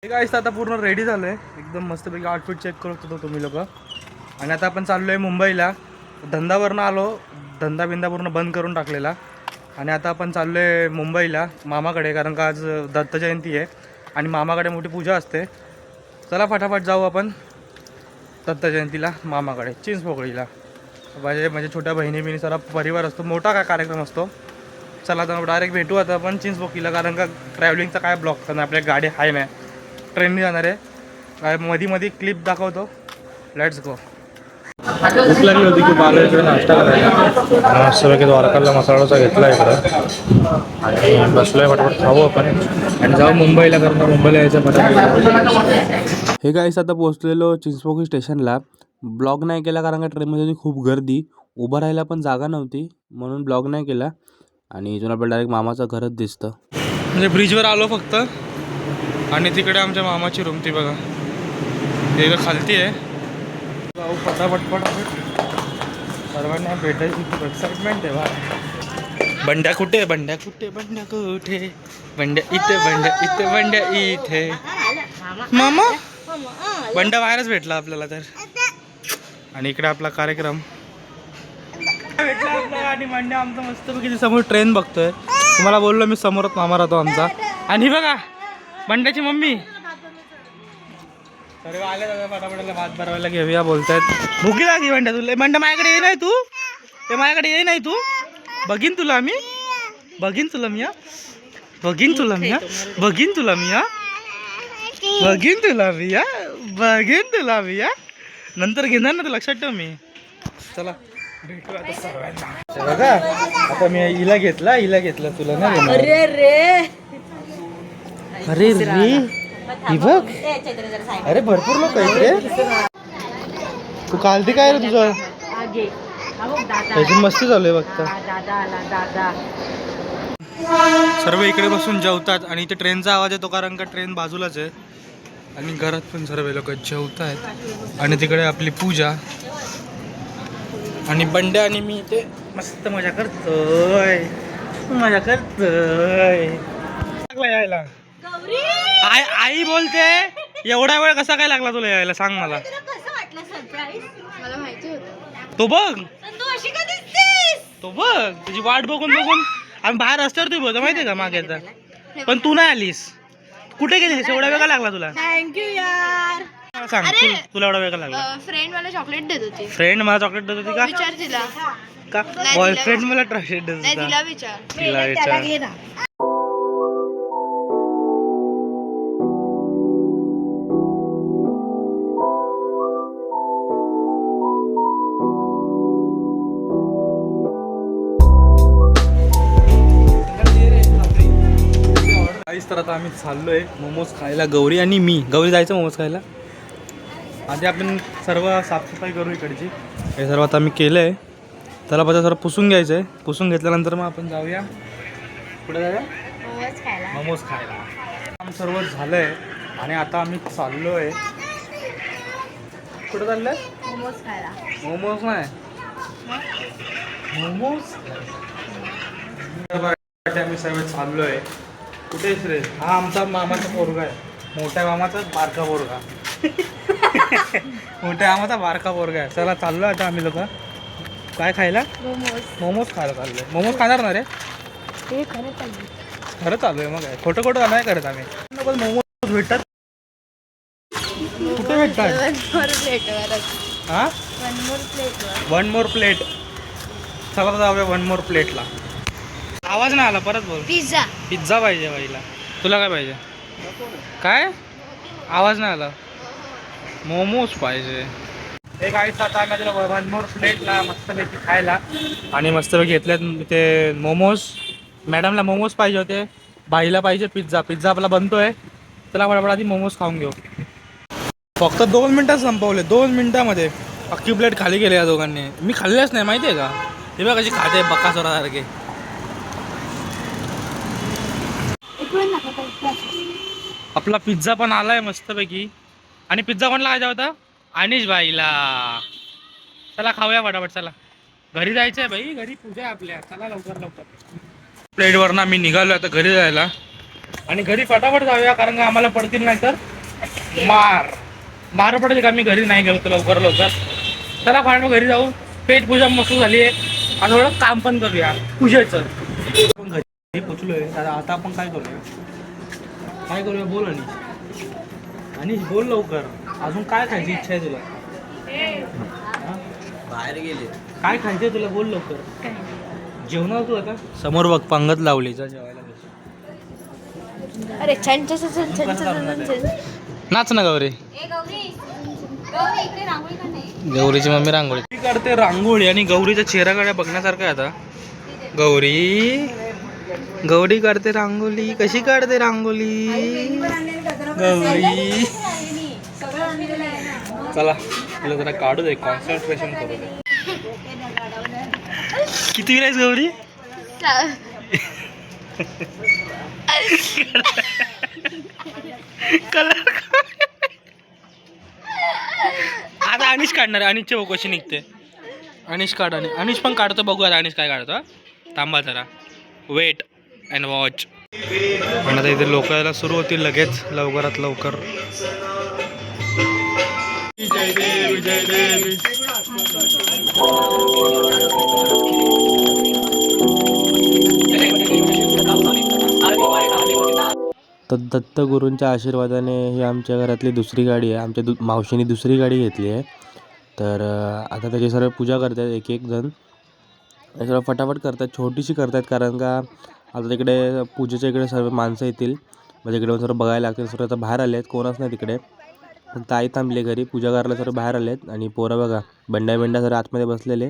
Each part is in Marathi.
हे गाईस आता पूर्ण रेडी झालोय, एकदम मस्तपैकी आउटफिट चेक करत होतो तुम्ही लोक. आणि आता आपण चाललोय मुंबईला. धंदावरनं आलो, धंदा बिंदा पूर्ण बंद करून टाकलेला. आणि आता आपण चाललोय मुंबईला मामाकडे, कारण का आज दत्त जयंती आहे आणि मामाकडे मोठी पूजा असते. चला फटाफट जाऊ आपण दत्त जयंतीला मामाकडे, चिंचपोकळीला. म्हणजे छोट्या बहिणी सारा परिवार असतो, मोठा काय कार्यक्रम असतो. चला तर डायरेक्ट भेटू आता आपण चिंचपोकळीला, कारण का ट्रॅव्हलिंगचा काय ब्लॉक करणार, आपल्या गाडी आहे नाही, ट्रेनने जाणार आहे. काय मध्ये क्लिप दाखवतो. Let's go. भूक लागली होती की आलो इकडे नाश्ता करायला. सगळं द्वारकाला मसाला डोसा घेतला इकडं आणि बसलोय. फटाफट खाऊ आपण आणि जाऊ मुंबईला, कारण मुंबईला यायचं फटाफट. हे गाईस आता पोहोचलेलो चिंचपोकळी स्टेशनला. ब्लॉग नाही केला कारण का ट्रेनमध्ये खूप गर्दी, उभं राहायला पण जागा नव्हती, म्हणून ब्लॉग नाही केला. आणि इथून आपल्याला डायरेक्ट मामाचं घरच दिसतं. म्हणजे ब्रिजवर आलो फक्त, आणि तिकडे आमच्या मामाची रूम ती बघा, ते खालती आहे. जाऊ फटाफट सर्वांना भेटायची खूप एक्साइटमेंट आहे. बंड्या कुठे, बंड्या कुठे, बंड्या कुठे, बंड्या इथे, बंड्या इथे, बंड्या इथे. मामा बंड्या बाहेरच भेटला आपल्याला तर. आणि इकडे आपला कार्यक्रम भेटला आपल्याला. आणि बंड्या आमचा मस्तपैकी समोर ट्रेन बघतोय. तुम्हाला बोललो मी, समोरच मामा राहतो आमचा. आणि बघा बंड्याची मम्मी सर्व आले दादा, फटाफटाला भात भरवायला घेऊया बोलतायत. भुकी लागली बंड्या तुला. बंड्या माझ्याकडे ये नाही तू, ते माझ्याकडे ये नाही तू. बघीन तुला मी, बघीन तुला मी, बघीन तुला मी, बघीन तुला मी, बघीन तुला मी, बघीन तुला मी. नंतर घेणार ना, तर लक्षात ठेव मी. चला भेटू आता सर्वांना. बघा आता मी हिला घेतला तुला ना. अरे रे, अरे रे, ही बघ. अरे भरपूर लोक आहेत रे. तू कालती काय रे तुझं, त्याची मस्ती चालू आहे बघता. सर्व इकडे बसून जेवतात आणि इथे ट्रेनचा आवाज येतो, कारण का ट्रेन बाजूलाच आहे. आणि घरात पण सर्व लोक जेवत आहेत. आणि तिकडे आपली पूजा आणि बंड्या आणि मी इथे मस्त मजा करतोय. यायला आई बोलते, एवढा वेळ कसा काय लागला तुला यायला, सांग मला. तो बघ, तो बघ, तुझी वाट बघून आम्ही बाहेर रस्त्यावर तू बोलतो माहितीये का मागेचा, पण तू नाही आलीस. कुठे गेलीस, एवढा वेळ लागला तुला? थँक्यू यार. सांग, तुला एवढा वेळ लागला? फ्रेंड मला चॉकलेट देत होती. फ्रेंड मला चॉकलेट देत होती का? विचार तिला का बॉयफ्रेंड मला चॉकलेट देत होता? तिला विचार. तिला विचार. तर आता आम्ही चाललोय मोमोज खायला, गौरी आणि मी. गौरी जायचं मोमोज खायला. आधी आपण सर्व साफसफाई करू इकडची. हे सर्व आता आम्ही केलं आहे. त्याला पाहिजे सर्व पुसून घ्यायचं आहे. पुसून घेतल्यानंतर मग आपण जाऊया कुठे, जाऊया मोमोज खायला. काम सर्व झालं आहे आणि आता आम्ही चाललो आहे कुठं चाललं आहे? मोमोज खायला. मोमोज नाही, मोमोज आम्ही सर्व चाललो आहे. कुठे रे? हा आमचा मामाचा पोरगा आहे, मोठ्या मामाचा बारका पोरगा. मोठ्या मामाचा बारका पोरगा आहे. चला चाललो आता आम्ही लोक काय खायला, मोमोज खायला चाललोय. मोमोज खाणार ना रे? खरं चालू आहे. मग काय खोटं खोटं नाही करत आम्ही. मोमोज भेटतात कुठे भेटतात? हा, वन मोर प्लेट. चला जाऊया वन मोर प्लेटला. आवाज नाही आला, परत बोल. पिझ्झा. पिझ्झा पाहिजे बाईला. तुला काय पाहिजे? काय आवाज नाही आला? मोमोज पाहिजे. एक आईच आता आम्ही तिला वन मोर प्लेटला मस्तपैकी खायला. आणि मस्तपैकी घेतल्यात ते मोमोज. मॅडमला मोमोज पाहिजे होते, बाईला पाहिजे पिझ्झा. पिझ्झा आपला बनतोय. चला बडबड आधी मोमोज खाऊन घेऊ. फक्त 2 मिनिटात संपवले, 2 मिनिटामध्ये अख्खी प्लेट खाली गेली या दोघांनी. मी खाल्लेच नाही माहिती आहे का. हे बघ कशी खाते बकासुरासारखे. आपला पिझ्झा पण आलाय मस्तपैकी. आणि पिझ्झा कोणला खायचा होता? अनिश बाईला. चला खाऊया फटाफट. चला घरी जायचं आहे बाई, घरी पूजा आहे आपल्या. चला लवकर. प्लेटवरनं मी निघालो आता घरी जायला. आणि घरी फटाफट जाऊया, कारण का आम्हाला पडतील नाही तर मार पडेल का मी घरी नाही गेलो तर लवकर. चला फायनल घरी जाऊ. पेट पूजा मस्त झाली आहे आणि थोडं काम पण करूया पूजेचं. आपण घरी पोचलोय. आता आपण काय करूया बोल. आणि बोल लवकर, अजून काय खायची इच्छा आहे तुला? बाहेर गेले. काय खायचंय तुला? बोल लवकर. जेवणार तू आता? समोर बघ पंगत लावली, जा जेवायला. अरे छान छान. नाच ना गौरी. गौरीची मम्मी रांगोळी काढते. रांगोळी आणि गौरीचा चेहरा बघण्यासारखा आहे आता. गौरी काढते रांगोळी. कशी काढते रांगोळी गौरी? चला तुला जरा काढू दे, कॉन्सन्ट्रेशन करू दे. किती वेळेस गौरी? कलर आता अनिश काढणार आहे. अनिशचे बघू कशी निघते. अनिश काढ. आणि अनिश पण काढतो, बघू आता अनिश काय काढतो. थांबा जरा, वेट अँड वॉच. पण आता इथे लोक यायला सुरू होतील लगेच, लवकरात लवकर. जय देव जय देव. तर दत्तगुरूंच्या आशीर्वादाने ही आमच्या घरातली दुसरी गाडी आहे. आमच्या मावशीने दुसरी गाडी घेतली आहे. तर आता त्याची सर्व पूजा करतात एक जण. सर्व फटाफट करतात, छोटीशी करतात, कारण का आता तिकडे पूजेच्या इकडे सर्व माणसं येतील. म्हणजे इकडे सर्व बघायला लागतील. सर्व आता बाहेर आले आहेत, कोणच नाही तिकडे. फक्त आई थांबली घरी पूजा करायला. सर्व बाहेर आले आहेत. आणि पोरं बघा बंड्या सर्व आतमध्ये बसलेले.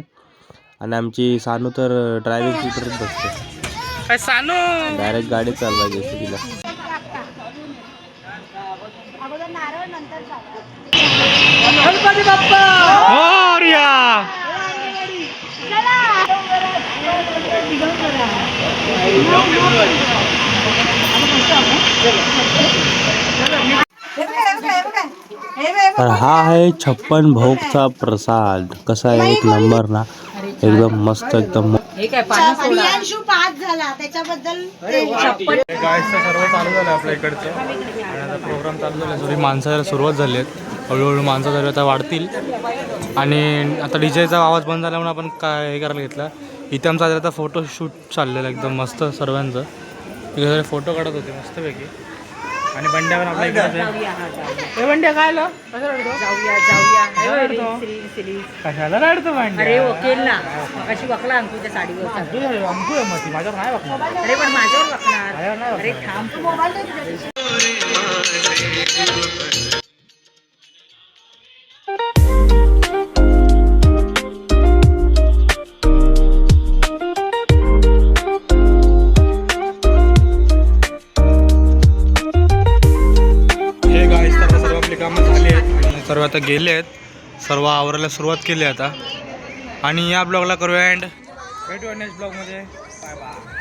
आणि आमची सानू तर ड्रायव्हिंग सीटवरच बसते. सानू डायरेक्ट गाडी चालवायची असते तिला. गणपती बाप्पा मोरया. तर हा आहे 56 भोगचा प्रसाद. कसा आहे? एक नंबर ना, एकदम मस्त. एकदम पास झाला त्याच्याबद्दल. गायचं सर्व चालू झालं आपल्या इकडचं. आणि आता प्रोग्राम चालू झाला. सॉरी माणसाला सुरुवात झाली आहेत. हळूहळू माणसं सर्व आता वाढतील. आणि आता डीजेचा आवाज बंद झाल्यामुळे आपण काय हे करायला घेतला. इथे आमचा आता फोटोशूट चाललेलं एकदम मस्त सर्वांचं. इकडे फोटो काढत होते मस्तपैकी. आणि बंड्या पण आपल्या इकडे. बंड्या काय आलं? कशाला रडतो बंड्या? अरे वकील ना कशी वकला अंकुच्या साडीवर. अंकू आहे मग ती, माझ्यावर नाही बघणार. अरे पण माझ्यावर वकणार. अरे थांब. सर्व आता गेले आहेत. सर्व आवरायला सुरुवात केली आता. आणि या ब्लॉगला करूया एंड. भेटू नेक्स्ट ब्लॉगमध्ये. Bye bye.